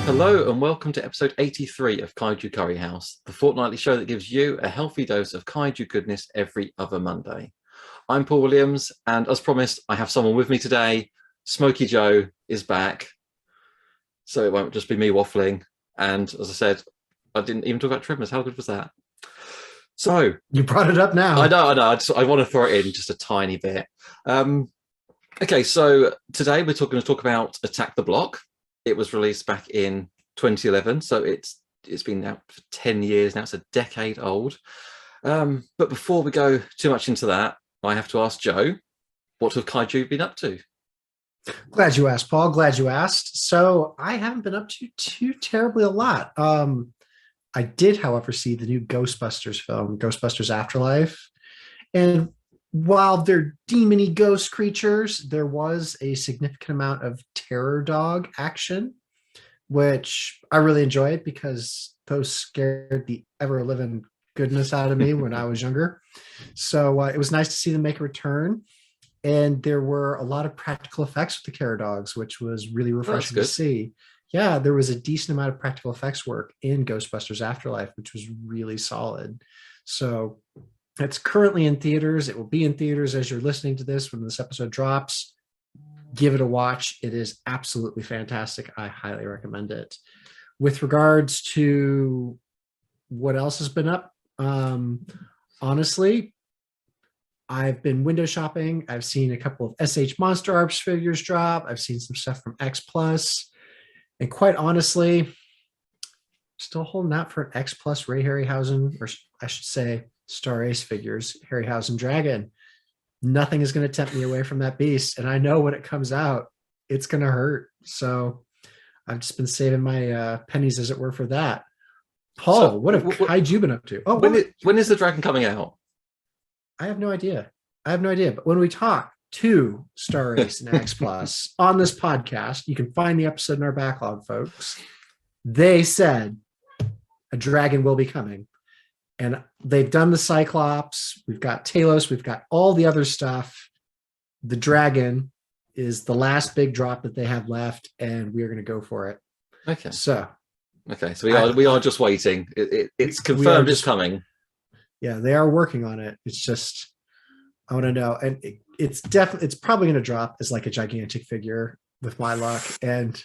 Hello and welcome to episode 83 of Kaiju Curry House, the fortnightly show that gives you a healthy dose of kaiju goodness every other Monday. I'm Paul Williams, and as promised, I have someone with me today. Smokey Joe is back, so it won't just be me waffling. And as I said, I didn't even talk about Tremors. How good was that? So you brought it up now. I know. I want to throw it in just a tiny bit. Okay, so today we're going to talk about Attack the Block. It was released back in 2011, so it's been out for 10 years now. It's a decade old. But before we go too much into that, I have to ask Joe, what have Kaiju been up to? Glad you asked, Paul. Glad you asked. So I haven't been up to too terribly a lot. I did, however, see the new Ghostbusters film, Ghostbusters Afterlife. And while they're demony ghost creatures, there was a significant amount of terror dog action, which I really enjoyed because those scared the ever-living goodness out of me when I was younger. So it was nice to see them make a return. And there were a lot of practical effects with the terror dogs, which was really refreshing to see. Yeah, there was a decent amount of practical effects work in Ghostbusters Afterlife, which was really solid. So it's currently in theaters. It will be in theaters as you're listening to this when this episode drops. Give it a watch. It is absolutely fantastic. I highly recommend it. With regards to what else has been up, honestly, I've been window shopping. I've seen a couple of SH Monster Arts figures drop. I've seen some stuff from X Plus. And quite honestly, still holding out for an X Plus Ray Harryhausen, or I should say Star Ace figures, Harryhausen Dragon. Nothing is going to tempt me away from that beast. And I know when it comes out, it's going to hurt. So I've just been saving my pennies, as it were, for that. Paul, so, what have Kaiju been up to? Oh, when is the Dragon coming out? I have no idea. But when we talk to Star Ace and X Plus on this podcast, you can find the episode in our backlog, folks. They said a dragon will be coming. And they've done the Cyclops. We've got Talos. We've got all the other stuff. The dragon is the last big drop that they have left, and we are going to go for it. Okay. So we are just waiting. It's confirmed it's coming. Yeah, they are working on it. It's just, I want to know. And it's probably going to drop as like a gigantic figure with my luck. And,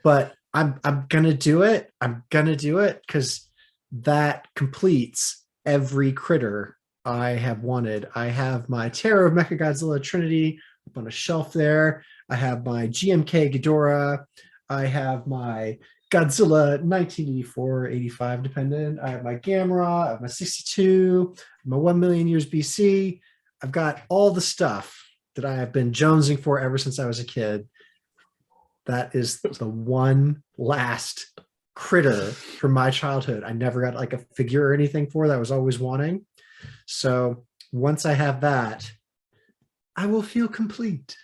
but I'm going to do it. I'm going to do it because that completes every critter I have wanted. I have my Terror of Mechagodzilla Trinity up on a shelf there. I have my GMK Ghidorah. I have my Godzilla 1984, 85, dependent. I have my Gamera. I have my 62, my 1 million years BC. I've got all the stuff that I have been jonesing for ever since I was a kid. That is the one last critter from my childhood. I never got like a figure or anything for that I was always wanting. So once I have that, I will feel complete.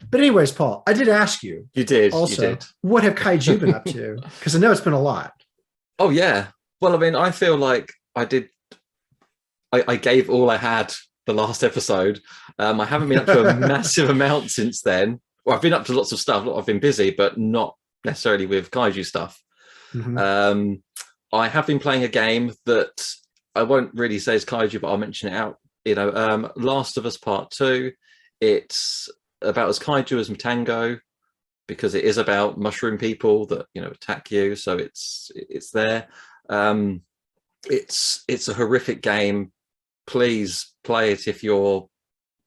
But anyways, Paul, I did ask you. You did. Also, you did. What have Kaiju been up to? Because I know it's been a lot. Oh, yeah. Well, I mean, I feel like I gave all I had the last episode. I haven't been up to a massive amount since then. Well, I've been up to lots of stuff. I've been busy, but not necessarily with Kaiju stuff. Mm-hmm. I have been playing a game that I won't really say is Kaiju, but I'll mention it out. Last of Us Part 2. It's about as Kaiju as Matango, because it is about mushroom people that attack you. So it's there. It's a horrific game. Please play it if you're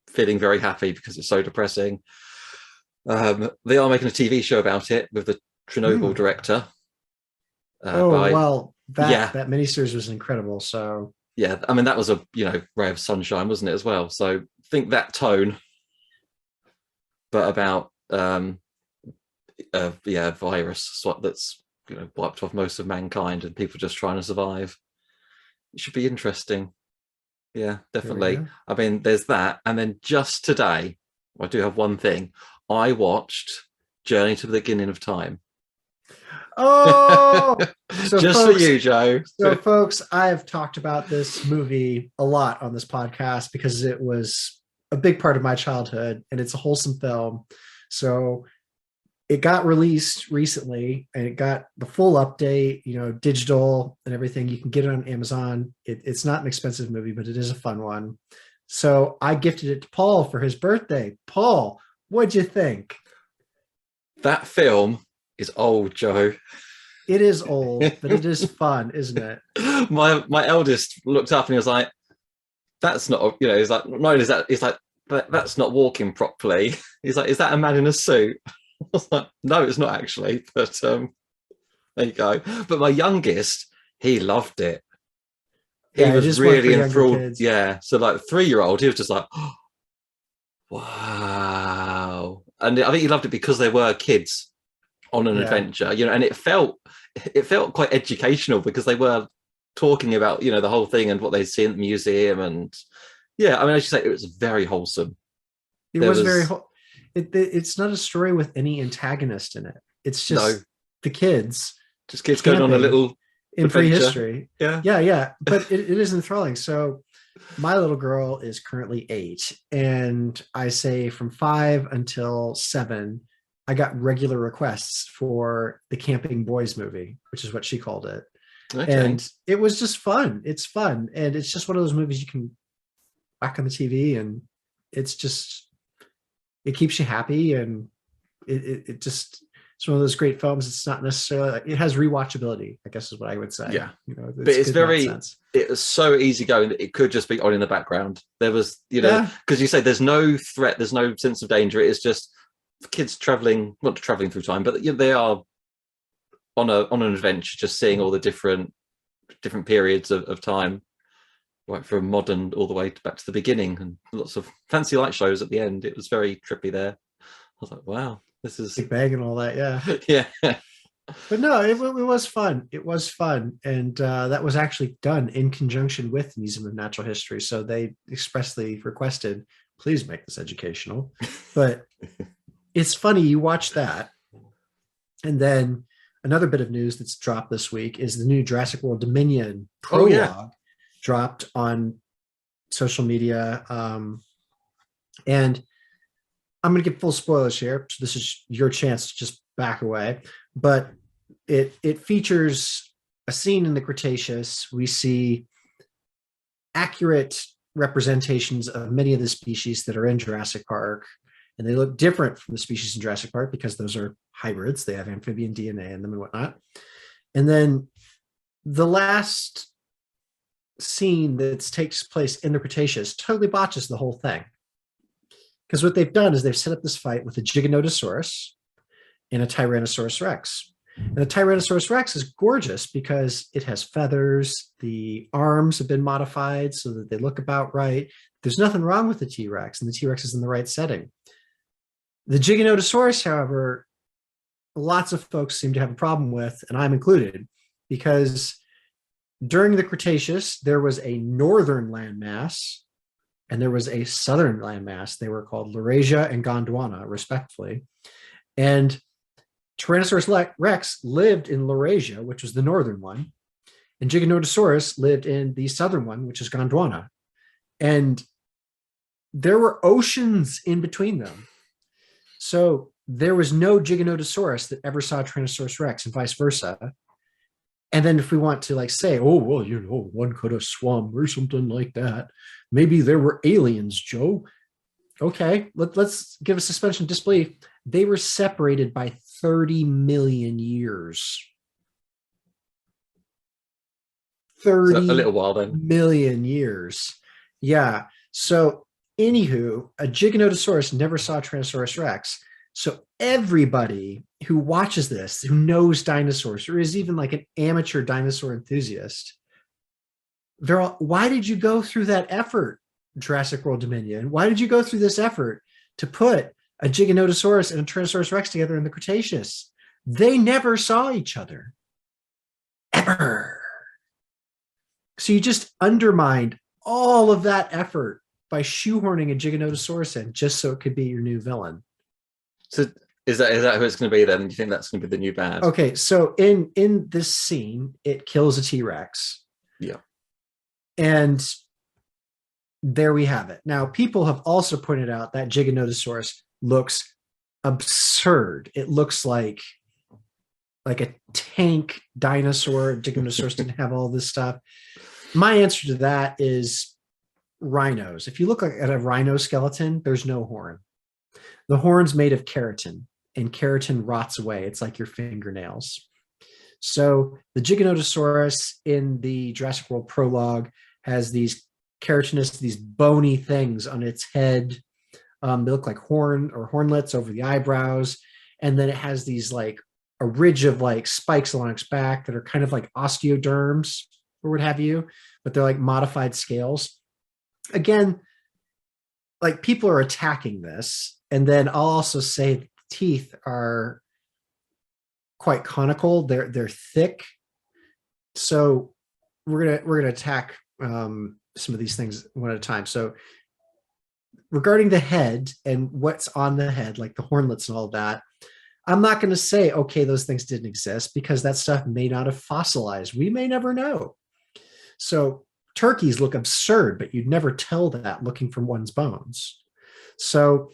feeling very happy, because it's so depressing. They are making a TV show about it with the Chernobyl director. That miniseries was incredible. So yeah, I mean, that was a ray of sunshine, wasn't it, as well? So think that tone, but about virus that's wiped off most of mankind and people just trying to survive. It should be interesting. Yeah, definitely. I mean, there's that, and then just today, I do have one thing. I watched Journey to the Beginning of Time. Oh, so just folks, for you, Joe. So, folks, I have talked about this movie a lot on this podcast because it was a big part of my childhood, and it's a wholesome film. So it got released recently, and it got the full update, digital and everything. You can get it on Amazon. It's not an expensive movie, but it is a fun one. So I gifted it to Paul for his birthday. Paul, what'd you think? That film is old, Joe. It is old, but it is fun, isn't it? My eldest looked up and he was like, "That's not," he's like, "No, is that?" He's like, "That's not walking properly." He's like, "Is that a man in a suit?" I was like, "No, it's not actually." But there you go. But my youngest, he loved it. He Yeah, it was is one for really younger enthralled. kids. Yeah. So like 3-year-old, he was just like, oh, wow. And I think he loved it because they were kids on an Yeah. adventure, and it felt quite educational because they were talking about, the whole thing and what they'd see in the museum. And yeah, I mean, I should say it was very wholesome. It There was very was it's not a story with any antagonist in it. It's no, just the kids just kids going on a camping little in adventure. prehistory. Yeah. Yeah. But it is enthralling. So my little girl is currently 8, and I say from 5 until 7, I got regular requests for the Camping Boys movie, which is what she called it. Okay. And it was just fun. It's fun. And it's just one of those movies you can whack on the TV, and it's just, it keeps you happy. And it just, it's one of those great films. It's not necessarily, it has rewatchability, I guess is what I would say. Yeah. It's But it's good in that sense. it was so easygoing that it could just be on in the background. There was, Yeah. because you say there's no threat, there's no sense of danger. It is just kids traveling, not traveling through time, but they are on an adventure, just seeing all the different periods of time, right from modern all the way back to the beginning, and lots of fancy light shows at the end. It was very trippy there. I was like, wow, this is Big Bang and all that. Yeah. yeah. But no, it was fun. It was fun. And that was actually done in conjunction with the Museum of Natural History. So they expressly requested, please make this educational. But it's funny, you watch that. And then another bit of news that's dropped this week is the new Jurassic World Dominion prologue dropped on social media. And I'm going to give full spoilers here. So this is your chance to just back away. But it features a scene in the Cretaceous. We see accurate representations of many of the species that are in Jurassic Park, and they look different from the species in Jurassic Park because those are hybrids. They have amphibian DNA in them and whatnot. And then the last scene that takes place in the Cretaceous totally botches the whole thing. Because what they've done is they've set up this fight with a Giganotosaurus and a Tyrannosaurus Rex. And the Tyrannosaurus Rex is gorgeous because it has feathers. The arms have been modified so that they look about right. There's nothing wrong with the T-Rex, and the T-Rex is in the right setting. The Giganotosaurus, however, lots of folks seem to have a problem with, and I'm included, because during the Cretaceous, there was a northern landmass and there was a southern landmass. They were called Laurasia and Gondwana, respectively. And Tyrannosaurus Rex lived in Laurasia, which was the northern one, and Giganotosaurus lived in the southern one, which is Gondwana. And there were oceans in between them. So there was no Giganotosaurus that ever saw Tyrannosaurus Rex and vice versa. And then if we want to say, oh, well, one could have swum or something like that. Maybe there were aliens, Joe. Okay, let's give a suspension of disbelief. They were separated by 30 million years. 30 so a little while then. million years. Yeah. So anywho, a Giganotosaurus never saw Tyrannosaurus Rex. So everybody who watches this, who knows dinosaurs, or is even like an amateur dinosaur enthusiast, they're all, why did you go through that effort, Jurassic World Dominion? Why did you go through this effort to put a Giganotosaurus and a Tyrannosaurus Rex together in the Cretaceous? They never saw each other. Ever. So you just undermined all of that effort by shoehorning a Giganotosaurus in just so it could be your new villain. So is that who it's going to be then? Do you think that's going to be the new bad? Okay, so in this scene, it kills a T-Rex. Yeah. And there we have it. Now, people have also pointed out that Giganotosaurus looks absurd. It looks like a tank dinosaur. Giganotosaurus didn't have all this stuff. My answer to that is rhinos. If you look at a rhino skeleton, there's no horn. The horn's made of keratin, and keratin rots away. It's like your fingernails. So the Giganotosaurus in the Jurassic World prologue has these keratinous, these bony things on its head. They look like horn or hornlets over the eyebrows. And then it has these like a ridge of like spikes along its back that are kind of like osteoderms or what have you, but they're like modified scales. Again, like people are attacking this. And then I'll also say the teeth are quite conical. They're thick. So we're gonna attack some of these things one at a time. So regarding the head and what's on the head, like the hornlets and all that, I'm not going to say, okay, those things didn't exist because that stuff may not have fossilized. We may never know. So turkeys look absurd, but you'd never tell that looking from one's bones. So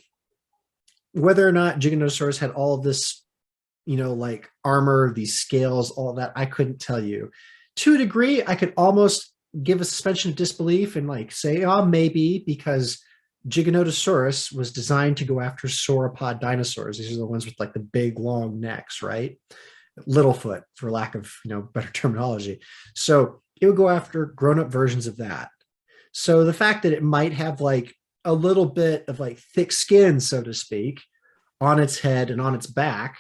whether or not Giganotosaurus had all of this, like armor, these scales, all that, I couldn't tell you. To a degree, I could almost give a suspension of disbelief and like say, oh, maybe because Giganotosaurus was designed to go after sauropod dinosaurs. These are the ones with like the big long necks, right? Littlefoot, for lack of better terminology. So it would go after grown-up versions of that. So the fact that it might have like a little bit of like thick skin, so to speak, on its head and on its back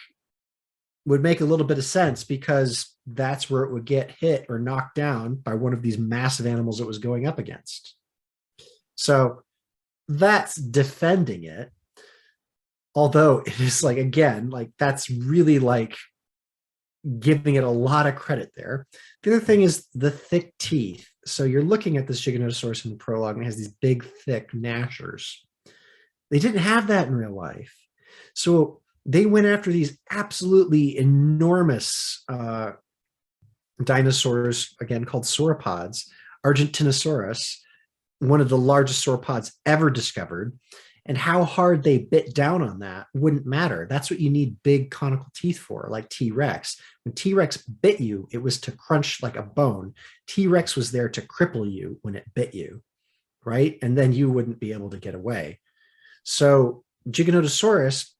would make a little bit of sense because that's where it would get hit or knocked down by one of these massive animals it was going up against. So that's defending it. Although it is like, again, like that's really like giving it a lot of credit there. The other thing is the thick teeth. So you're looking at this Giganotosaurus in the prologue and it has these big, thick gnashers. They didn't have that in real life. So they went after these absolutely enormous dinosaurs, again, called sauropods, Argentinosaurus, one of the largest sauropods ever discovered. And how hard they bit down on that wouldn't matter. That's what you need big conical teeth for, like T-Rex. When T-Rex bit you, it was to crunch like a bone. T-Rex was there to cripple you when it bit you, right? And then you wouldn't be able to get away. So Giganotosaurus,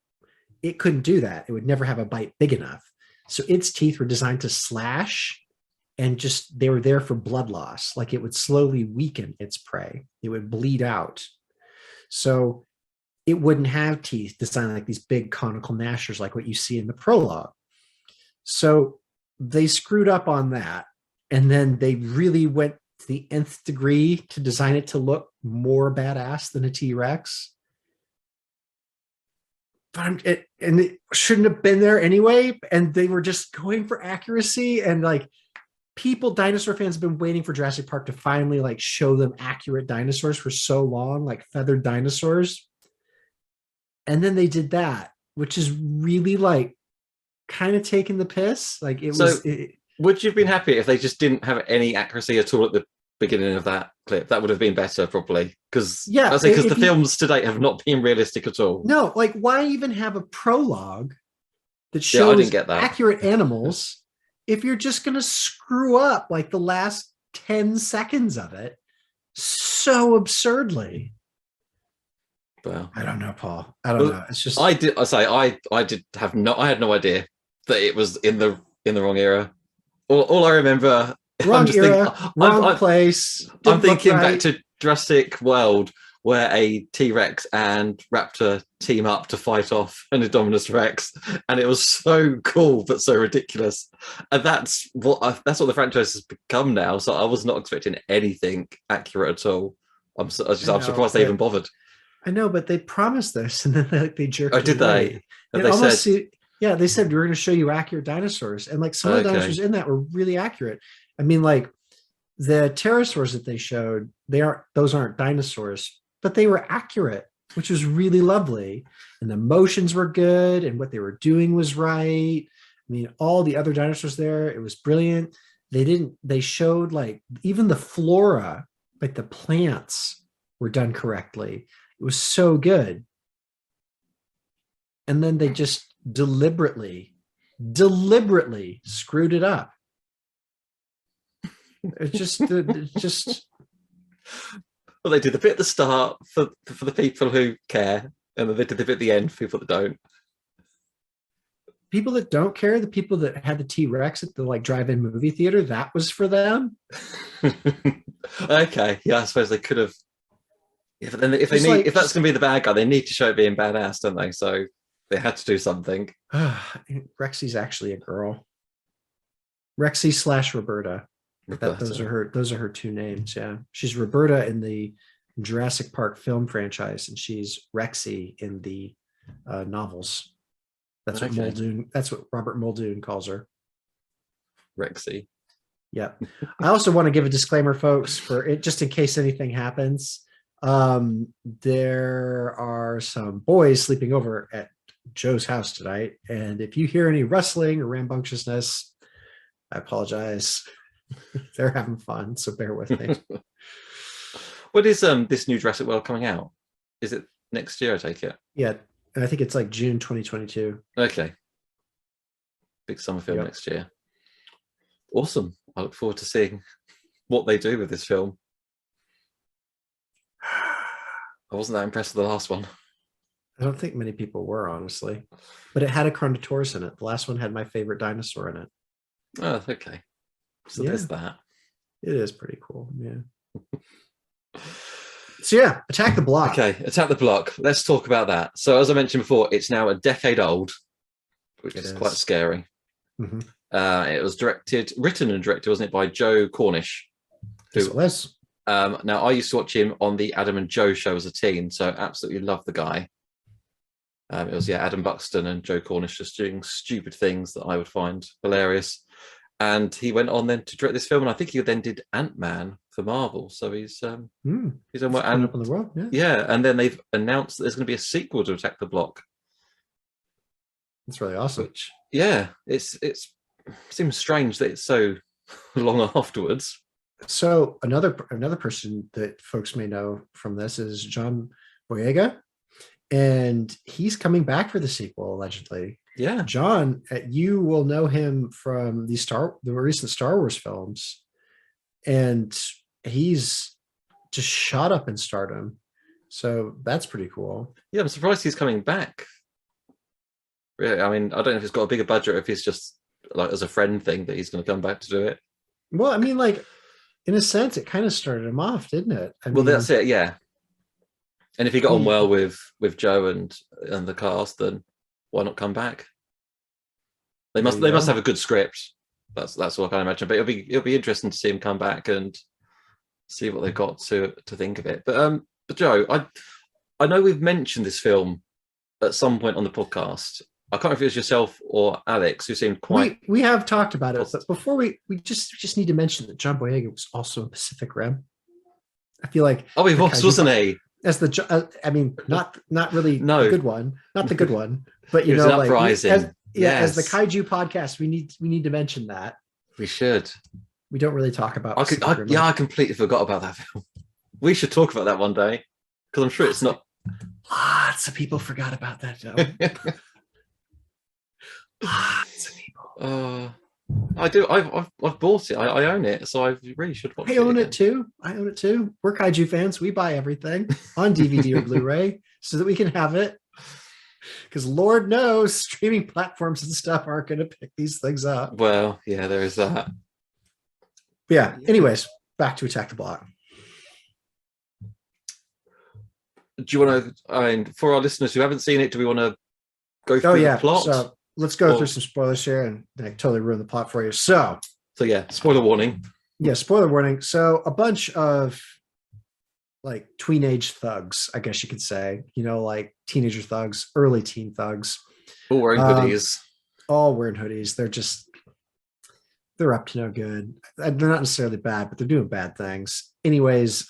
it couldn't do that. It would never have a bite big enough. So its teeth were designed to slash, and just they were there for blood loss. Like it would slowly weaken its prey. It would bleed out. So it wouldn't have teeth designed like these big conical gnashers like what you see in the prologue. So they screwed up on that. And then they really went to the nth degree to design it to look more badass than a T-Rex. But it shouldn't have been there anyway. And they were just going for accuracy. And like dinosaur fans have been waiting for Jurassic Park to finally like show them accurate dinosaurs for so long, like feathered dinosaurs. And then they did that, which is really like kind of taking the piss. Like it was. Would you have been happy if they just didn't have any accuracy at all at the beginning of that clip? That would have been better, probably. Because the films to date have not been realistic at all. No, like why even have a prologue that shows I didn't get that. accurate animals if you're just going to screw up like the last 10 seconds of it so absurdly? Well, I don't know, Paul. I don't know. It's just I had no idea that it was in the wrong era. All I remember, wrong era, wrong place. I'm thinking back to Jurassic World, where a T-Rex and Raptor team up to fight off an Indominus Rex, and it was so cool but so ridiculous. And that's what the franchise has become now. So I was not expecting anything accurate at all. I'm surprised they even bothered. I know, but they promised this, and then they jerked. Oh, did away. They? They said we're going to show you accurate dinosaurs, and like some of the dinosaurs in that were really accurate. I mean, like the pterosaurs that they showed, those aren't dinosaurs, but they were accurate, which was really lovely. And the motions were good, and what they were doing was right. I mean, all the other dinosaurs there, it was brilliant. They showed like even the flora, like the plants were done correctly. It was so good. and then they just deliberately screwed it up. It's just Well, they did the bit at the start for the people who care, and then they did the bit at the end for people that don't. people that don't care, the people that had the T-Rex at the like drive-in movie theater, that was for them. Okay, yeah, I suppose they could have. If that's going to be the bad guy, they need to show it being badass, don't they? So they had to do something. Rexy's actually a girl. Rexy / Roberta. Those are her two names. Yeah, she's Roberta in the Jurassic Park film franchise, and she's Rexy in the novels. That's what Muldoon. That's what Robert Muldoon calls her. Rexy. Yeah. I also want to give a disclaimer, folks, for it, just in case anything happens. There are some boys sleeping over at Joe's house tonight, and if you hear any rustling or rambunctiousness, I apologize. They're having fun, so bear with me. What is this new Jurassic World coming out? Is it next year? I take it. Yeah, I think it's like June 2022. Okay. Big summer film next year. Awesome. I look forward to seeing what they do with this film. I wasn't that impressed with the last one. I don't think many people were, honestly, but it had a Carnotaurus in it. The last one had my favorite dinosaur in it. Oh, okay. So there's that. It is pretty cool. Yeah. So yeah, Attack the Block. Okay, Attack the Block. Let's talk about that. So as I mentioned before, it's now a decade old, which is quite scary. Mm-hmm. It was written and directed, wasn't it, by Joe Cornish? Yes, it was. Now, I used to watch him on the Adam and Joe show as a teen, so absolutely love the guy. It was, Adam Buxton and Joe Cornish just doing stupid things that I would find hilarious. And he went on then to direct this film, and I think he then did Ant-Man for Marvel. So he's done well. And up in the world, and then they've announced that there's going to be a sequel to Attack the Block. That's really awesome. Which, it seems strange that it's so long afterwards. So another person that folks may know from this is John Boyega, and he's coming back for the sequel allegedly. Yeah, John, you will know him from the recent Star Wars films, and he's just shot up in stardom. So that's pretty cool. Yeah, I'm surprised he's coming back. Really, I mean, I don't know if he's got a bigger budget or if he's just like as a friend thing that he's going to come back to do it. Well, I mean, like in a sense, it kind of started him off, didn't it? That's it. Yeah. And if he got on well with Joe and the cast, then why not come back? They must have a good script. That's what I can imagine. But it'll be interesting to see him come back and see what they've got to think of it. But Joe, I know we've mentioned this film at some point on the podcast. I can't remember if it was yourself or Alex who seemed quite. We have talked about it, but before we just need to mention that John Boyega was also in Pacific Rim. I feel like he was, wasn't he? As not really no. the good one, not the good one, but you know, like Uprising. As the Kaiju podcast, we need to mention that. We should. We don't really talk about. I completely forgot about that film. We should talk about that one day because I'm sure it's not. Lots of people forgot about that film. Lots of people. I do. I've bought it. I own it, so I really should watch it. I own it too. We're Kaiju fans. We buy everything on DVD or Blu-ray so that we can have it. Because Lord knows, streaming platforms and stuff aren't going to pick these things up. Well, yeah, there is that. But yeah. Anyways, back to Attack the Block. Do you want to? For our listeners who haven't seen it, do we want to go through the plot? So let's go through some spoilers here, and I totally ruin the plot for you. So yeah, spoiler warning. Yeah, spoiler warning. So a bunch of like tweenage thugs, I guess you could say, like teenager thugs, early teen thugs. All wearing hoodies. All wearing hoodies. They're up to no good. They're not necessarily bad, but they're doing bad things. Anyways,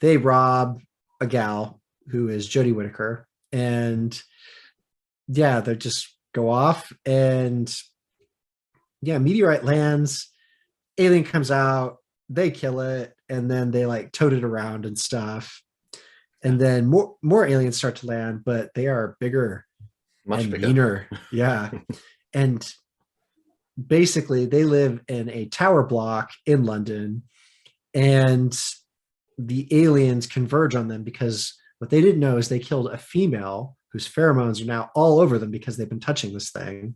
they rob a gal who is Jodie Whittaker, and they just go off, and meteorite lands, alien comes out, they kill it, and then they like tote it around and stuff, and then more aliens start to land, but they are bigger Much and bigger. meaner. Yeah. And basically they live in a tower block in London, and the aliens converge on them because what they didn't know is they killed a female whose pheromones are now all over them because they've been touching this thing.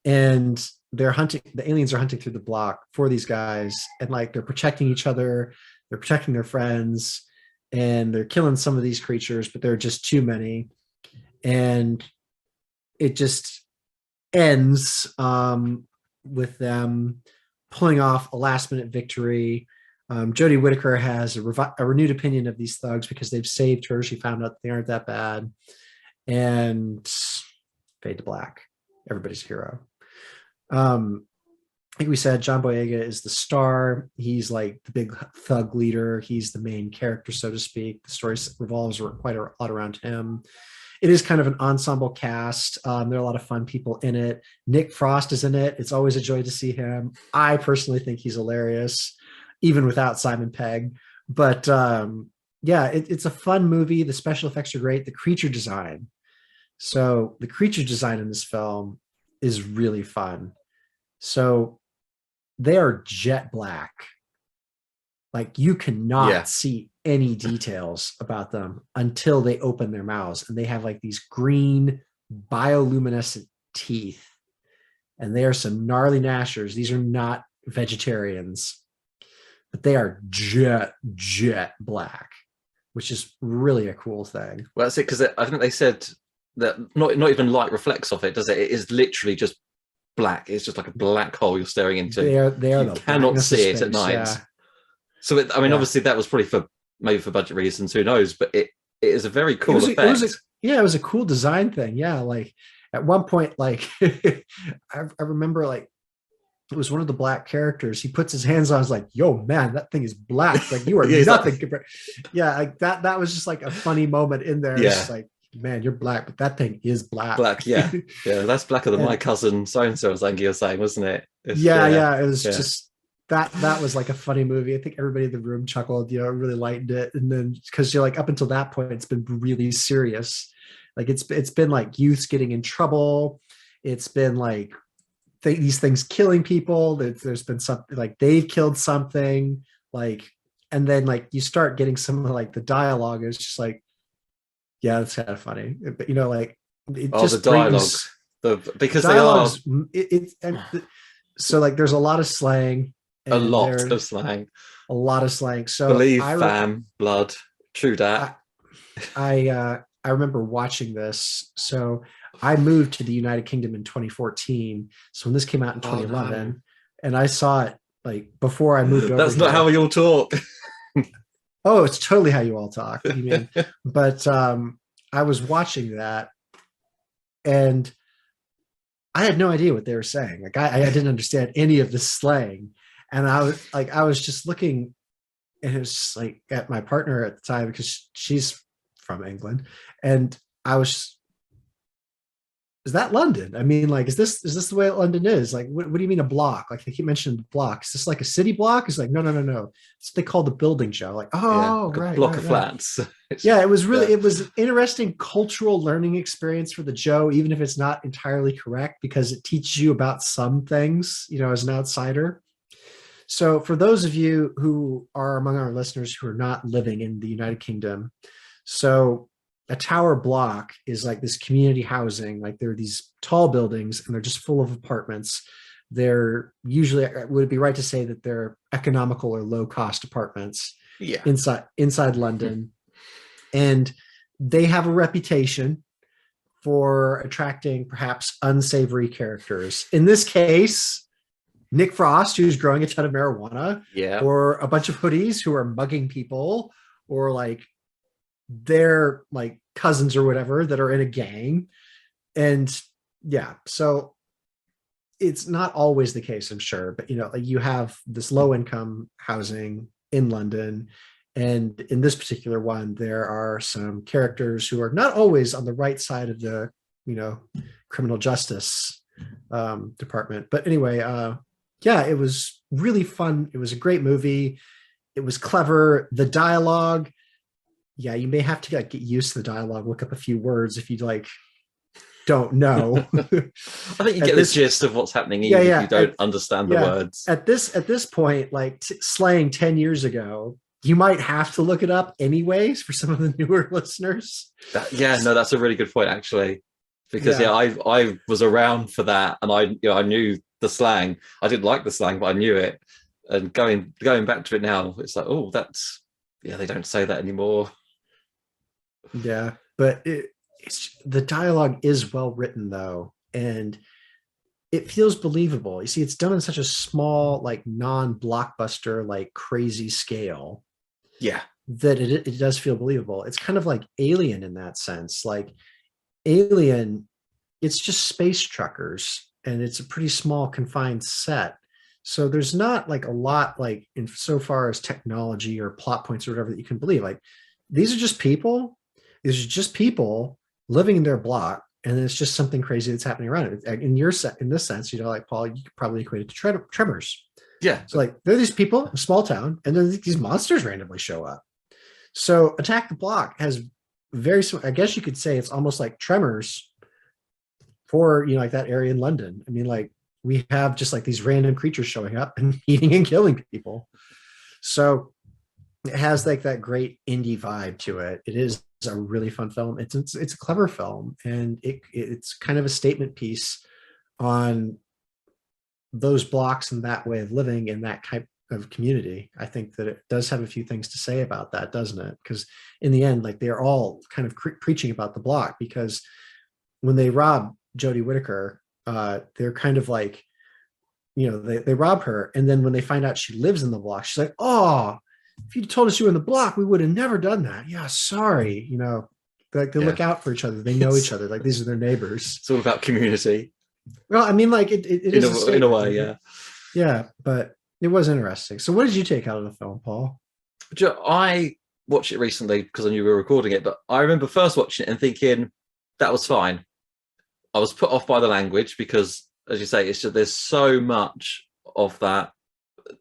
And they're hunting, the aliens are hunting through the block for these guys, and like they're protecting each other, they're protecting their friends, and they're killing some of these creatures, but there are just too many. And it just ends with them pulling off a last minute victory. Jodie Whittaker has a renewed opinion of these thugs because they've saved her. She found out they aren't that bad. And fade to black. Everybody's a hero. Like we said, John Boyega is the star. He's like the big thug leader. He's the main character, so to speak. The story revolves quite a lot around him. It is kind of an ensemble cast. There are a lot of fun people in it. Nick Frost is in it. It's always a joy to see him. I personally think he's hilarious, even without Simon Pegg. But yeah, it's a fun movie. The special effects are great. The creature design. So the creature design in this film is really fun. So they are jet black. Like you cannot see any details about them until they open their mouths, and they have like these green bioluminescent teeth, and they are some gnarly gnashers. These are not vegetarians, but they are jet black, which is really a cool thing. Well, that's it, because I think they said that not even light reflects off it, does it? It is literally just black. It's just like a black hole you're staring into. They are you cannot see it at night. Yeah. So obviously that was probably for budget reasons, who knows, but it is a very cool effect. It was a cool design thing. Yeah, like at one point, like I remember, like it was one of the black characters. He puts his hands on. I was like, "Yo, man, that thing is black. Like you are nothing." Yeah, like that was just like a funny moment in there. Yeah, it's like, man, you're black, but that thing is black. Black, yeah, yeah. That's blacker than my cousin so and so. Was like you were saying, wasn't it? It was just. That was like a funny movie. I think everybody in the room chuckled, really lightened it. And then because you're like, up until that point, it's been really serious. Like it's been like youths getting in trouble. It's been like these things killing people. There's been something like they've killed something, like, and then like you start getting some of like the dialogue is just like, yeah, it's kind of funny. But like it just the dialogue, because they are so like there's a lot of slang. A lot of slang. So believe, fam, blood, true dat. I remember watching this. So I moved to the United Kingdom in 2014. So when this came out in 2011, and I saw it like before I moved over. That's not how we all talk. Oh, it's totally how you all talk. You mean? But I was watching that, and I had no idea what they were saying. Like I didn't understand any of the slang. And I was just looking, and it was just like at my partner at the time, because she's from England. And I was, is that London? I mean, like, is this the way London is? Like, what do you mean a block? Like they keep mentioning the block. Is this like a city block? It's like, no. It's what they call the building, Joe. Like, like right. Block of flats. Yeah, it was really, it was an interesting cultural learning experience for the Joe, even if it's not entirely correct, because it teaches you about some things, as an outsider. So for those of you who are among our listeners who are not living in the United Kingdom, so a tower block is like this community housing. Like there are these tall buildings and they're just full of apartments. They're usually, would it be right to say that they're economical or low cost apartments inside London. And they have a reputation for attracting perhaps unsavory characters. In this case, Nick Frost, who's growing a ton of marijuana, or a bunch of hoodies who are mugging people, or like their like cousins or whatever that are in a gang. And so it's not always the case, I'm sure, but like you have this low income housing in London. And in this particular one, there are some characters who are not always on the right side of the, criminal justice department. But anyway, it was really fun. It was a great movie. It was clever. The dialogue, you may have to get used to the dialogue, look up a few words if you'd like. don't know. I think you get the gist of what's happening, even if you don't understand the words. At this point, like slang 10 years ago, you might have to look it up anyways for some of the newer listeners. That's a really good point, actually. Because I was around for that, and I knew the slang. I didn't like the slang, but I knew it. And going back to it now, it's like, oh, they don't say that anymore. Yeah, but it's the dialogue is well written though, and it feels believable. You see, it's done in such a small, like non-blockbuster, like crazy scale. Yeah, that it does feel believable. It's kind of like Alien in that sense. Like Alien, it's just space truckers, and it's a pretty small, confined set. So there's not like a lot, like in so far as technology or plot points or whatever that you can believe. Like these are just people. These are just people living in their block, and it's just something crazy that's happening around it. In this sense, like Paul, you could probably equate it to tremors. Yeah. So like there are these people in a small town, and then these monsters randomly show up. So Attack the Block has I guess you could say it's almost like Tremors for, like that area in London. I mean, like we have just like these random creatures showing up and eating and killing people. So it has like that great indie vibe to it. It is a really fun film. It's a clever film, and it's kind of a statement piece on those blocks and that way of living in that type of community. I think that it does have a few things to say about that, doesn't it? Because in the end, like they're all kind of preaching about the block, because when they rob Jodie Whittaker, they're kind of like, they rob her, and then when they find out she lives in the block, she's like, oh, if you'd told us you were in the block, we would have never done that. Yeah, sorry. Like they look out for each other. They know each other. Like these are their neighbors. It's all about community. Well, I mean, like it is in a way, yeah. Yeah, but it was interesting. So what did you take out of the film, Paul? I watched it recently because I knew we were recording it, but I remember first watching it and thinking that was fine. I was put off by the language because, as you say, it's just there's so much of that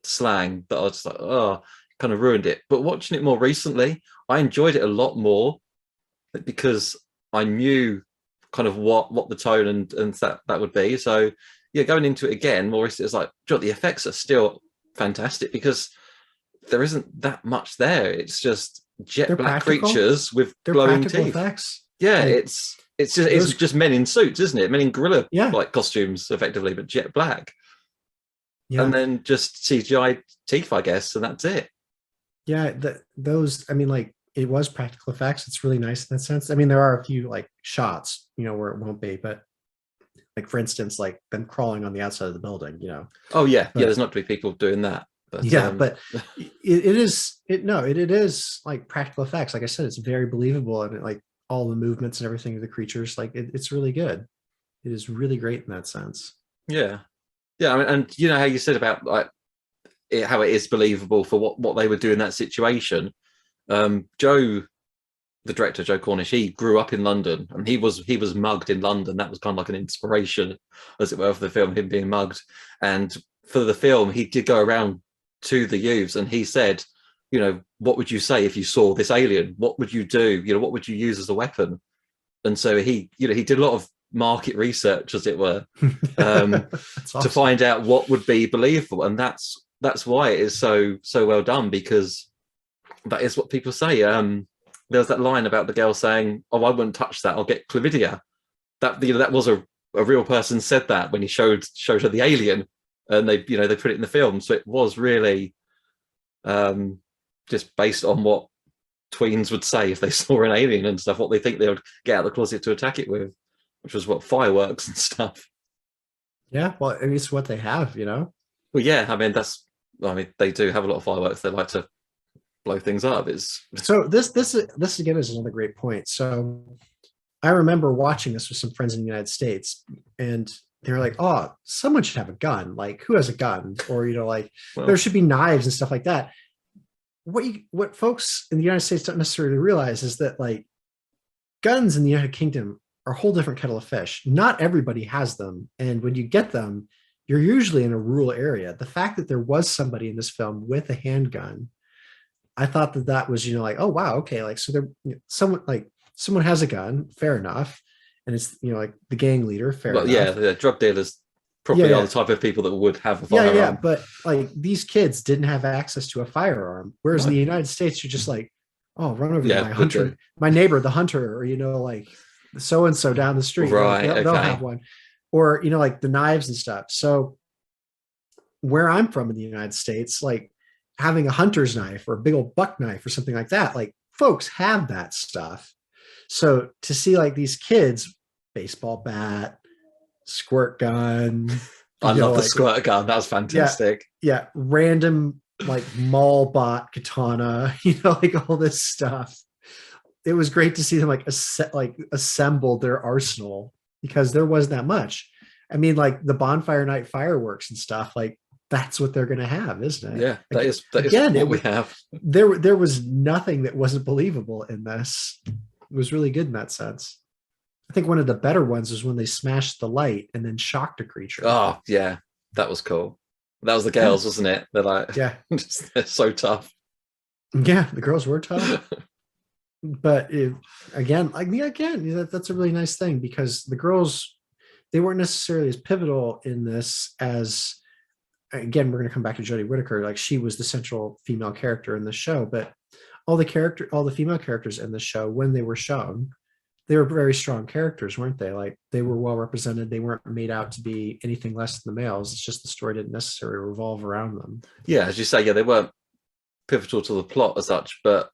slang that I was just like, oh, kind of ruined it. But watching it more recently, I enjoyed it a lot more because I knew kind of what the tone and that would be. So yeah, going into it again, more it's like, the effects are still fantastic because there isn't that much there. It's just jet black creatures with glowing teeth. Effects. Yeah, like, it's just men in suits, isn't it? Men in gorilla like costumes, effectively, but jet black. Yeah. And then just CGI teeth, I guess, and that's it. Yeah, those. I mean, like it was practical effects. It's really nice in that sense. I mean, there are a few like shots, where it won't be, but like for instance, like them crawling on the outside of the building, Oh yeah, there's not to be people doing that. But, but it is like practical effects. Like I said, it's very believable, and like all the movements and everything of the creatures, like it's really good. It is really great in that sense. Yeah. I mean, and how you said about like how it is believable for what they would do in that situation. Joe, the director, Joe Cornish, he grew up in London, and he was mugged in London. That was kind of like an inspiration, as it were, for the film, him being mugged. And for the film, he did go around to the youths, and he said, what would you say if you saw this alien? What would you do? What would you use as a weapon? And so he did a lot of market research, as it were, awesome. To find out what would be believable. And that's why it is so well done, because that is what people say. There's that line about the girl saying, "Oh, I wouldn't touch that. I'll get chlamydia." That was a real person said that when he showed her the alien, and they put it in the film. So it was really just based on what tweens would say if they saw an alien and stuff, what they think they would get out of the closet to attack it with, which was fireworks and stuff. Yeah, well, I mean, it's what they have, Well, yeah, I mean they do have a lot of fireworks. They like to blow things up. So this again is another great point. So I remember watching this with some friends in the United States, and they were like, "Oh, someone should have a gun. Like, who has a gun?" Or there should be knives and stuff like that. What folks in the United States don't necessarily realize is that like guns in the United Kingdom are a whole different kettle of fish. Not everybody has them, and when you get them, you're usually in a rural area. The fact that there was somebody in this film with a handgun, I thought that was, like, oh wow, okay, like so there, someone has a gun, fair enough, and it's like the gang leader. Fair Well, yeah, enough. the drug dealers Yeah, probably are the yeah, type of people that would have a yeah. firearm. But like these kids didn't have access to a firearm, whereas in No, the United States, you're just like, oh, run over to yeah, my with the hunter, my neighbor, the hunter, or like so and so down the street. right, They'll have okay, one, or like the knives and stuff. So where I'm from in the United States, like having a hunter's knife or a big old buck knife or something like that, like folks have that stuff. So to see like these kids, baseball bat, squirt gun, I love the like squirt gun. That was yeah, fantastic. yeah, random like mall bot katana, like all this stuff. It was great to see them like assemble their arsenal because there wasn't that much. I mean, like the bonfire night fireworks and stuff, like that's what they're going to have, isn't it? Yeah, that is Again, what we have. there was nothing that wasn't believable in this. It was really good in that sense. I think one of the better ones was when they smashed the light and then shocked a creature. Oh yeah, that was cool. That was the Yeah, girls, wasn't it? They're like, yeah, they're so tough. yeah. The girls were tough, but again, like again, that's a really nice thing because the girls, they weren't necessarily as pivotal in this as, again, we're going to come back to Jodie Whittaker. Like she was the central female character in the show, but all the female characters in the show, when they were shown, they were very strong characters, weren't they? Like they were well represented. They weren't made out to be anything less than the males. It's just the story didn't necessarily revolve around them. Yeah, as you say, yeah, they weren't pivotal to the plot as such, but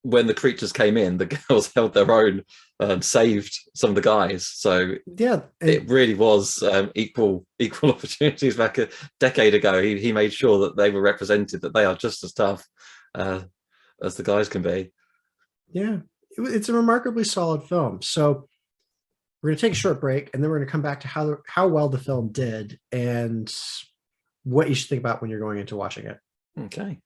when the creatures came in, the girls held their own and saved some of the guys. So Yeah, it really was equal opportunities. Back a decade ago, he made sure that they were represented, that they are just as tough as the guys can be. yeah. It's a remarkably solid film. So we're going to take a short break, and then we're going to come back to how well the film did and what you should think about when you're going into watching it. Okay.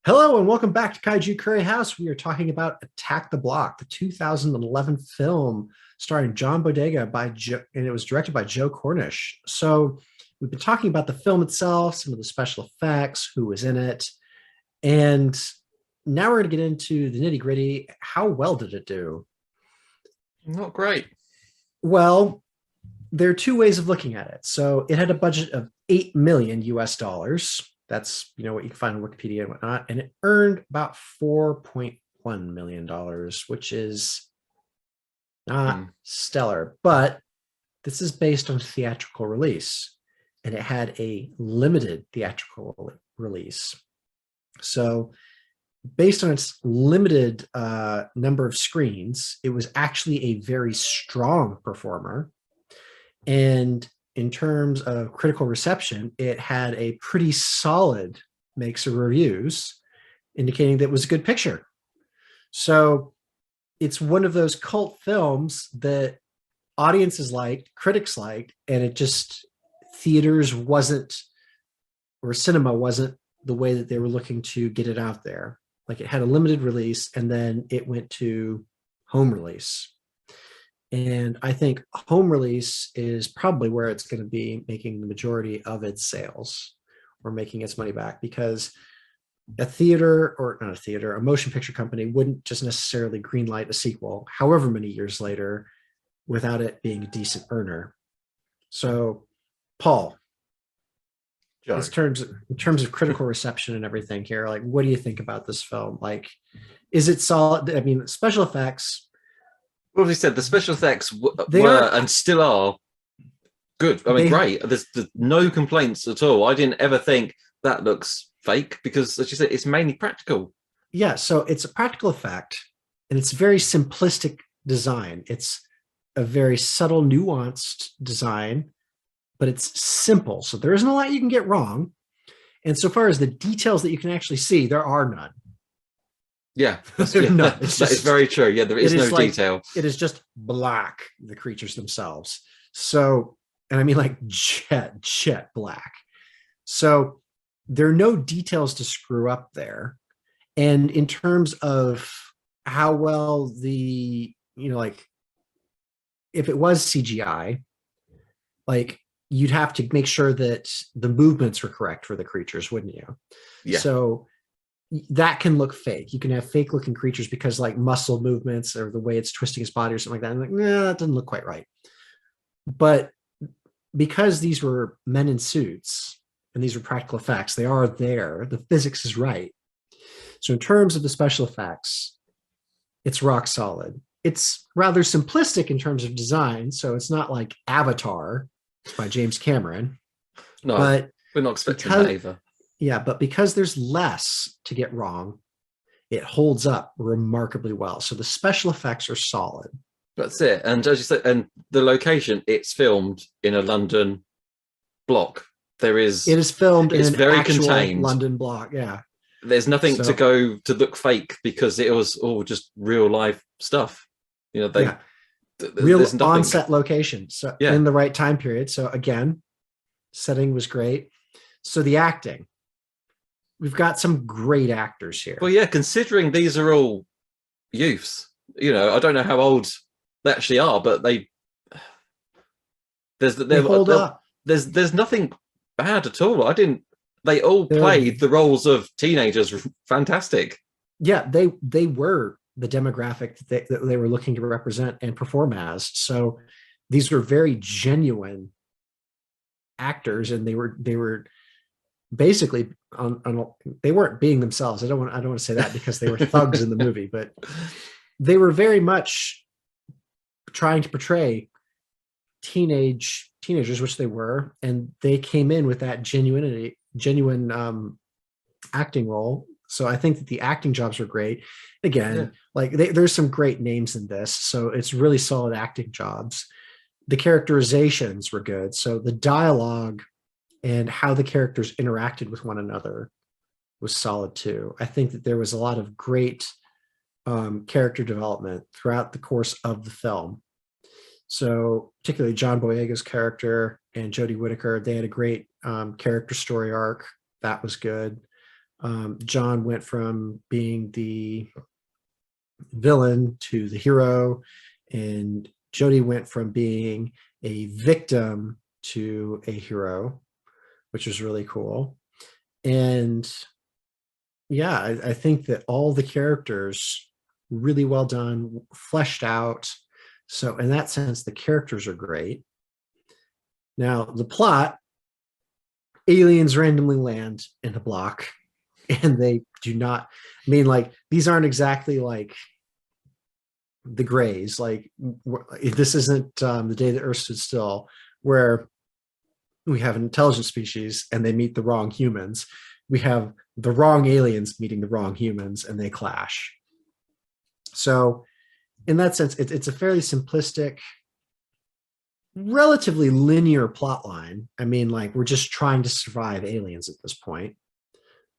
Hello and welcome back to Kaiju Curry House. We are talking about Attack the Block, the 2011 film starring John Bodega and it was directed by Joe Cornish. So we've been talking about the film itself, some of the special effects, who was in it, and now we're going to get into the nitty gritty. How well did it do? Not great. Well, there are two ways of looking at it. So it had a budget of $8 million US. That's what you can find on Wikipedia and whatnot, and it earned about $4.1 million, which is not stellar. But this is based on theatrical release, and it had a limited theatrical release. So based on its limited number of screens, it was actually a very strong performer. And in terms of critical reception, it had a pretty solid mix of reviews indicating that it was a good picture. So it's one of those cult films that audiences liked, critics liked, and it just, theaters wasn't, or cinema wasn't the way that they were looking to get it out there. Like it had a limited release and then it went to home release. And I think home release is probably where it's going to be making the majority of its sales or making its money back, because a motion picture company wouldn't just necessarily greenlight a sequel, however many years later, without it being a decent earner. So, Paul, in terms of critical reception and everything here, like, what do you think about this film? Like, is it solid? I mean, special effects. Well, as you said, the special effects were and still are good. I mean, great. There's no complaints at all. I didn't ever think that looks fake because, as you said, it's mainly practical. Yeah, so it's a practical effect, and it's very simplistic design. It's a very subtle, nuanced design, but it's simple. So there isn't a lot you can get wrong. And so far as the details that you can actually see, there are none. Yeah, that is very true. Yeah, there is no detail. It is just black, the creatures themselves. So, and I mean like jet black. So there are no details to screw up there. And in terms of how well like if it was CGI, like you'd have to make sure that the movements were correct for the creatures, wouldn't you? Yeah. So that can look fake. You can have fake looking creatures because like muscle movements or the way it's twisting his body or something like that. I'm like, nah, that doesn't look quite right. But because these were men in suits and these were practical effects, they are there. The physics is right. So in terms of the special effects, it's rock solid. It's rather simplistic in terms of design. So it's not like Avatar by James Cameron. No, But we're not expecting because that either. yeah, but because there's less to get wrong, it holds up remarkably well. So the special effects are solid. That's it. And as you said, and the location, it's filmed in a London block. There is, It is filmed in it's an very actual contained. London block. Yeah. There's nothing to So go to look fake because it was all just real life stuff. You know, yeah, there's real nothing. on-set location. So Yeah. in the right time period. So again, setting was great. So the acting, we've got some great actors here. Well, yeah, considering these are all youths, you know, I don't know how old they actually are, but They hold up. there's nothing bad at all. I didn't. They all They're played the roles of teenagers fantastic. yeah, they were the demographic that they were looking to represent and perform as. So these were very genuine actors, and they were basically they weren't being themselves. I don't want to say that because they were thugs in the movie, but they were very much trying to portray teenagers, which they were, and they came in with that genuine acting role. So I think that the acting jobs are great. Again, Yeah. like there's some great names in this, so it's really solid acting jobs. The characterizations were good, so the dialogue and how the characters interacted with one another was solid too. I think that there was a lot of great character development throughout the course of the film. So particularly John Boyega's character and Jodie Whittaker, they had a great character story arc. That was good. John went from being the villain to the hero, and Jodie went from being a victim to a hero, which was really cool. And yeah, I think that all the characters really well done, fleshed out. So in that sense, the characters are great. Now the plot: aliens randomly land in a block, and they do not. I mean, like these aren't exactly like the Greys. Like this isn't the Day that Earth Stood Still, where we have an intelligent species and they meet the wrong humans. We have the wrong aliens meeting the wrong humans, and they clash. So in that sense, it's a fairly simplistic, relatively linear plot line. I mean, like we're just trying to survive aliens at this point.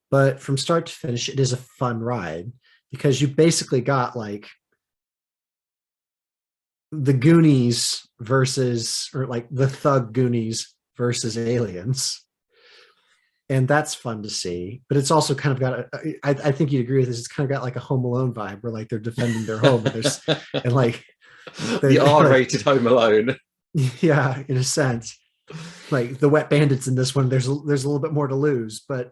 But from start to finish, it is a fun ride because you basically got like the Goonies versus, or like the Thug Goonies versus aliens. And that's fun to see. But it's also kind of got I think you'd agree with this. It's kind of got like a Home Alone vibe where like they're defending their home and there's and like The R-rated Home Alone. Yeah, in a sense. Like the Wet Bandits in this one, there's a little bit more to lose, but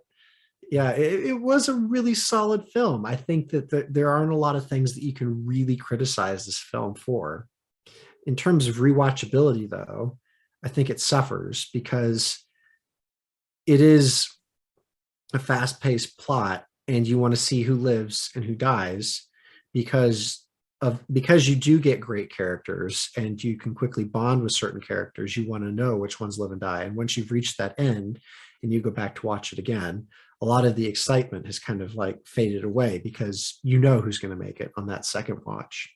yeah, it was a really solid film. I think that there aren't a lot of things that you can really criticize this film for. In terms of rewatchability, though, I think it suffers because it is a fast-paced plot, and you want to see who lives and who dies because you do get great characters and you can quickly bond with certain characters. You want to know which ones live and die, and once you've reached that end and you go back to watch it again, a lot of the excitement has kind of like faded away because you know who's going to make it on that second watch.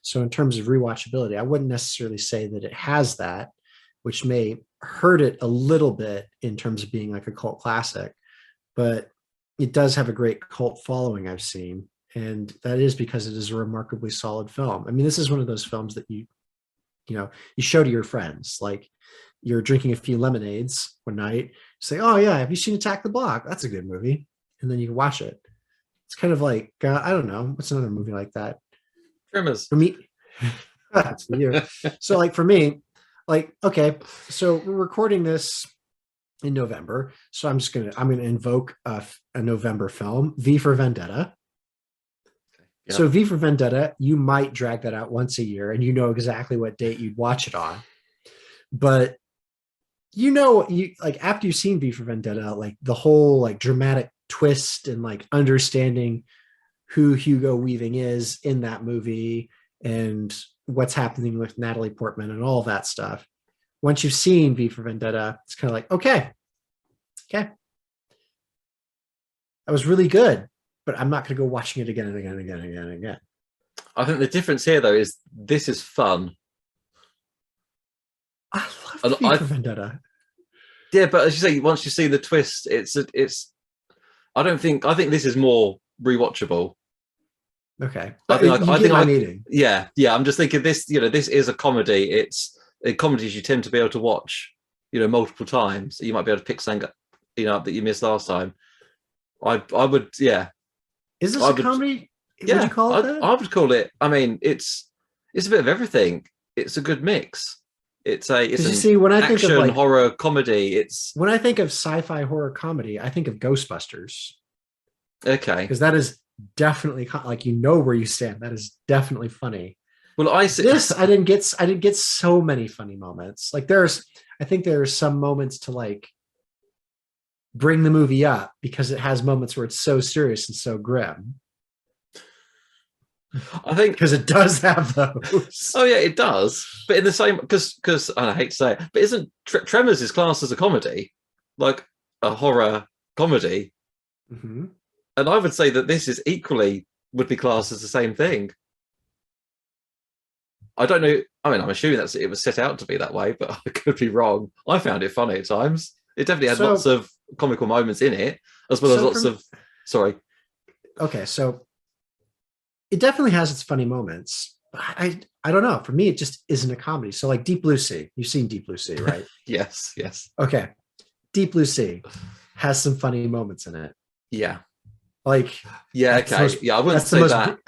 So in terms of rewatchability, I wouldn't necessarily say that it has that, which may hurt it a little bit in terms of being like a cult classic, but it does have a great cult following, I've seen. And that is because it is a remarkably solid film. I mean, this is one of those films that you show to your friends. Like you're drinking a few lemonades one night, say, "Oh yeah, have you seen Attack the Block? That's a good movie." And then you can watch it. It's kind of like, I don't know, what's another movie like that? Tremors. For me, that's for you. So like for me, like, okay, so we're recording this in November. So I'm gonna invoke a November film, V for Vendetta. Yep. So V for Vendetta, you might drag that out once a year, and you know exactly what date you'd watch it on. But you like after you've seen V for Vendetta, like the whole like dramatic twist and like understanding who Hugo Weaving is in that movie and what's happening with Natalie Portman and all that stuff. Once you've seen V for Vendetta, it's kind of like, okay, that was really good, but I'm not going to go watching it again and again and again and again and again. I think the difference here, though, is this is fun. I love V for Vendetta. Yeah, but as you say, once you see the twist, it's. I think this is more rewatchable. Okay, I think meaning. Yeah. I'm just thinking this. This is a comedy. It's comedies you tend to be able to watch, multiple times. You might be able to pick something, that you missed last time. I would, yeah. Is this a comedy? Yeah, would you call it that? I would call it. I mean, it's a bit of everything. It's a good mix. It's when I think of horror comedy. When I think of sci-fi horror comedy, I think of Ghostbusters. Okay, because that is definitely like where you stand. That is definitely funny. Well, I didn't get so many funny moments. Like I think there are some moments to like bring the movie up because it has moments where it's so serious and so grim. I think because it does have those. Oh yeah, it does. But in the same, because I hate to say it, but isn't Tremors is classed as a comedy, like a horror comedy? Mm-hmm. And I would say that this is equally would be classed as the same thing. I don't know. I mean, I'm assuming that it was set out to be that way, but I could be wrong. I found it funny at times. It definitely had lots of comical moments in it, as well as lots of. Sorry. Okay, so it definitely has its funny moments. I don't know. For me, it just isn't a comedy. So like Deep Blue Sea. You've seen Deep Blue Sea, right? Yes. Okay. Deep Blue Sea has some funny moments in it. Yeah. Like okay. I wouldn't say that.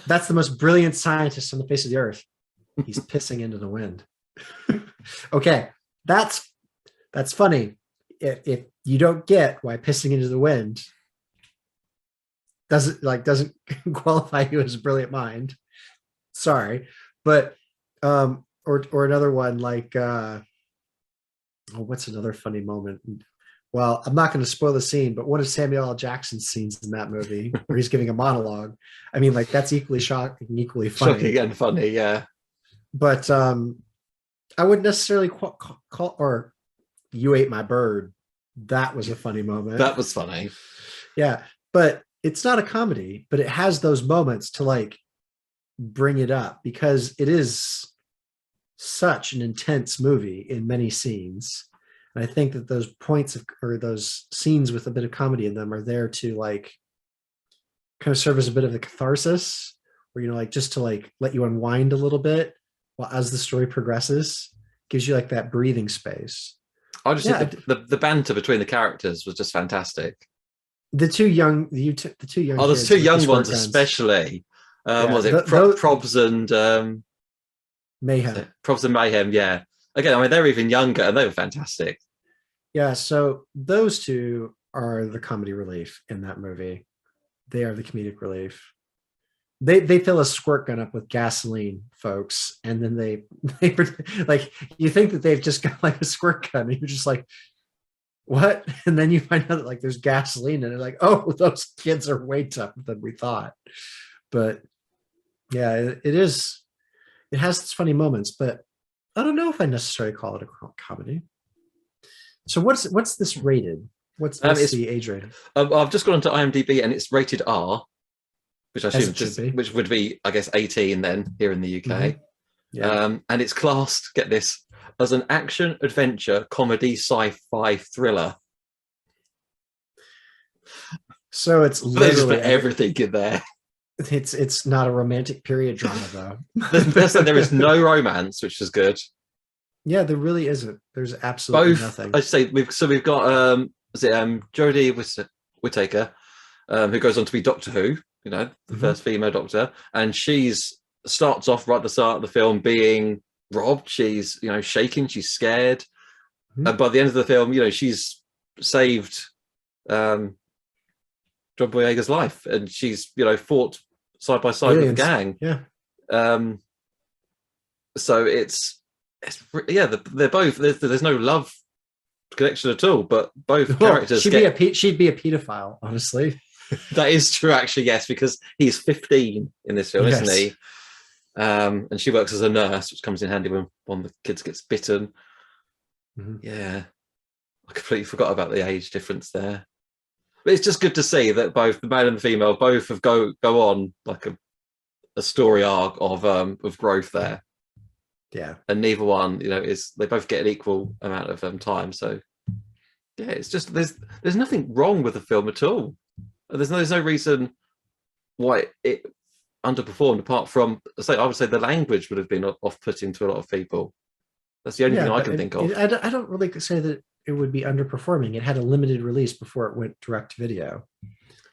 That's the most brilliant scientist on the face of the earth. He's pissing into the wind. Okay. That's funny. If you don't get why pissing into the wind doesn't qualify you as a brilliant mind, sorry, but or another one like what's another funny moment? Well, I'm not going to spoil the scene, but one of Samuel L. Jackson's scenes in that movie where he's giving a monologue, I mean, like that's equally shocking, equally funny. Shocking and funny, yeah. But I wouldn't necessarily call or You Ate My Bird. That was a funny moment. That was funny. Yeah, but it's not a comedy, but it has those moments to like bring it up because it is such an intense movie in many scenes. And I think that those points or those scenes with a bit of comedy in them are there to like kind of serve as a bit of a catharsis, or like just to like let you unwind a little bit while as the story progresses, gives you like that breathing space. I just think the banter between the characters was just fantastic. The two young Oh, there's two young ones especially. Was it Probs and Mayhem? Probs and Mayhem, yeah. Again, I mean, they're even younger and they were fantastic. Yeah, so those two are the comedy relief in that movie. They are the comedic relief. They fill a squirt gun up with gasoline, folks, and then they like you think that they've just got like a squirt gun, and you're just like, what? And then you find out that like there's gasoline in it. Like, oh, those kids are way tougher than we thought. But yeah, it is. It has its funny moments, but I don't know if I necessarily call it a comedy. So what's this rated? What's the age rating? I've just gone onto IMDb and it's rated R, which I assume which would be, I guess, 18 then here in the UK. Mm-hmm. Yeah. And it's classed, get this, as an action, adventure, comedy, sci-fi thriller. So it's literally everything in there. It's not a romantic period drama though. There is no romance, which is good. Yeah, there really isn't. There's absolutely nothing. I say we've got Jodie Whittaker, who goes on to be Doctor Who, the first female Doctor, and she's starts off right at the start of the film being robbed. She's shaking, she's scared. Mm-hmm. And by the end of the film, she's saved John Boyega's life, and she's fought side by side with the gang. Yeah. So it's they're both, there's no love connection at all, but both characters she'd be a pedophile, honestly. That is true, actually, yes, because he's 15 in this film, isn't he? And she works as a nurse, which comes in handy when one of the kids gets bitten. Yeah, I completely forgot about the age difference there. But it's just good to see that both the male and the female both have go on like a story arc of growth there. Yeah, and neither one, they both get an equal amount of time. So yeah, it's just there's nothing wrong with the film at all. There's no reason why it underperformed, apart from, I would say the language would have been off-putting to a lot of people. That's the only thing I can think of. I don't really say that it would be underperforming. It had a limited release before it went direct to video.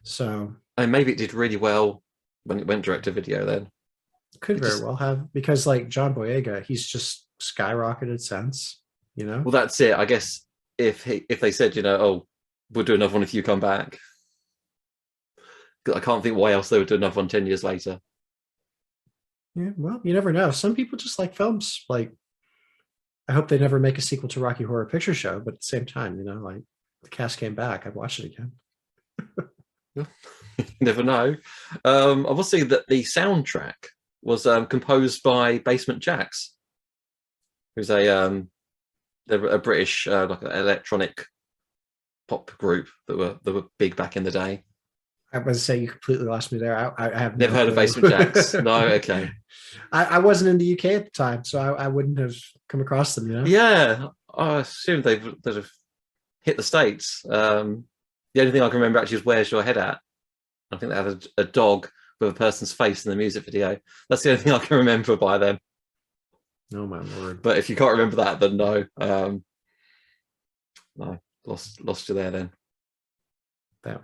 So, and maybe it did really well when it went direct to video then. Could very well have, because like John Boyega, he's just skyrocketed since, Well, that's it. I guess if they said, oh, we'll do another one if you come back. I can't think why else they would do another one 10 years later. Yeah, well, you never know. Some people just like films. Like, I hope they never make a sequel to Rocky Horror Picture Show, but at the same time, like the cast came back, I'd watch it again. You never know. I will say that the soundtrack was composed by Basement Jaxx, who's they're a British like an electronic pop group that were big back in the day. I was to say, you completely lost me there. I have never heard of Basement Jaxx. No, okay. I wasn't in the UK at the time, so I wouldn't have come across them. Yeah, I assume they'd have hit the States. The only thing I can remember actually is Where's Your Head At? I think they had a dog with a person's face in the music video. That's the only thing I can remember by them. Oh my word! But if you can't remember that, then no, no, lost you there then. Yeah.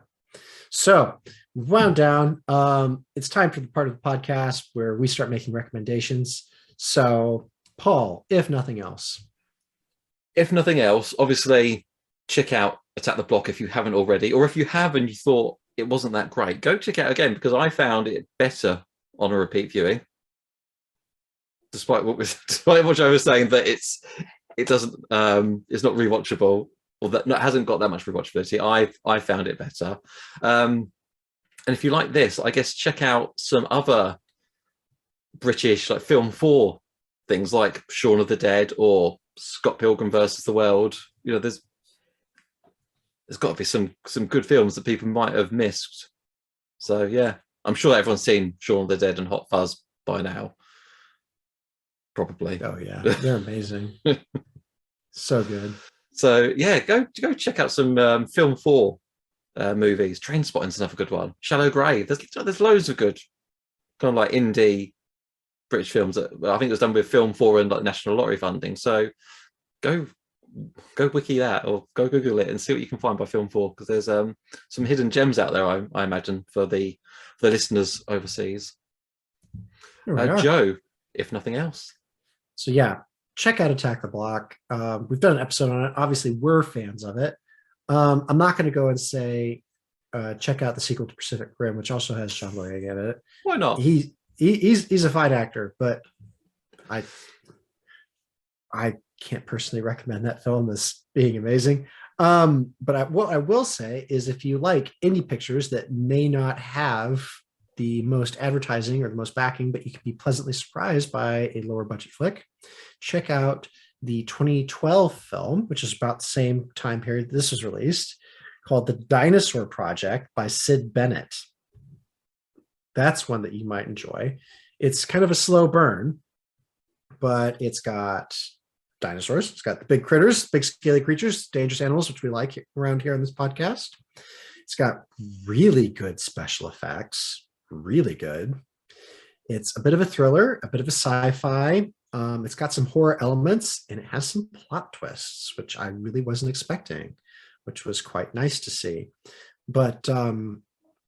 So wound down. It's time for the part of the podcast where we start making recommendations. So, Paul, if nothing else, obviously check out Attack the Block if you haven't already, or if you have and you thought it wasn't that great, go check it out again, because I found it better on a repeat viewing. Despite what I was saying, that it's not rewatchable, or that hasn't got that much rewatchability. I found it better. And if you like this, I guess check out some other British like Film 4 things like Shaun of the Dead or Scott Pilgrim versus the World. There's got to be some good films that people might have missed. So yeah, I'm sure everyone's seen Shaun of the Dead and Hot Fuzz by now. Probably. Oh yeah, they're amazing. So good. So yeah, go check out some Film 4 movies. Trainspotting's another good one. Shallow Grey. There's loads of good kind of like indie British films that I think it was done with Film 4 and like National Lottery funding. So go wiki that, or go Google it and see what you can find by Film 4, because there's some hidden gems out there, I imagine, for the listeners overseas. Joe, if nothing else. So yeah, check out Attack the Block. We've done an episode on it. Obviously, we're fans of it. I'm not going to go and say check out the sequel to Pacific Rim, which also has John Boyega in it. Why not? He's a fine actor, but I can't personally recommend that film as being amazing. But what I will say is, if you like indie pictures that may not have the most advertising or the most backing, but you can be pleasantly surprised by a lower budget flick, check out the 2012 film, which is about the same time period this was released, called The Dinosaur Project by Sid Bennett. That's one that you might enjoy. It's kind of a slow burn, but it's got dinosaurs. It's got the big critters, big scaly creatures, dangerous animals, which we like around here on this podcast. It's got really good special effects, really good. It's a bit of a thriller, a bit of a sci-fi. It's got some horror elements, and it has some plot twists, which I really wasn't expecting, which was quite nice to see. But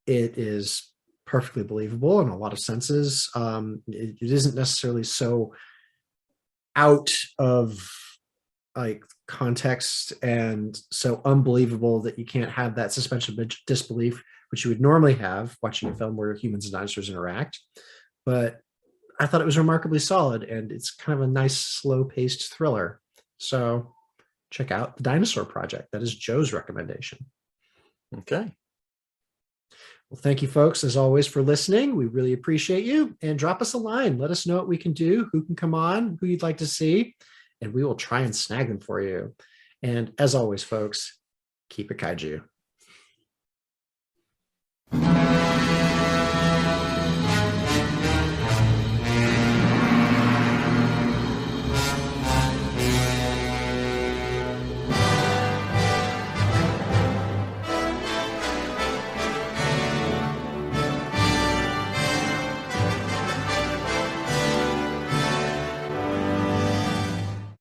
it is perfectly believable in a lot of senses. It isn't necessarily so out of like context and so unbelievable that you can't have that suspension of disbelief, which you would normally have watching a film where humans and dinosaurs interact. But I thought it was remarkably solid, and it's kind of a nice, slow-paced thriller. So check out The Dinosaur Project. That is Joe's recommendation. Okay. Well, thank you, folks, as always, for listening. We really appreciate you. And drop us a line. Let us know what we can do, who can come on, who you'd like to see, and we will try and snag them for you. And as always, folks, keep it kaiju.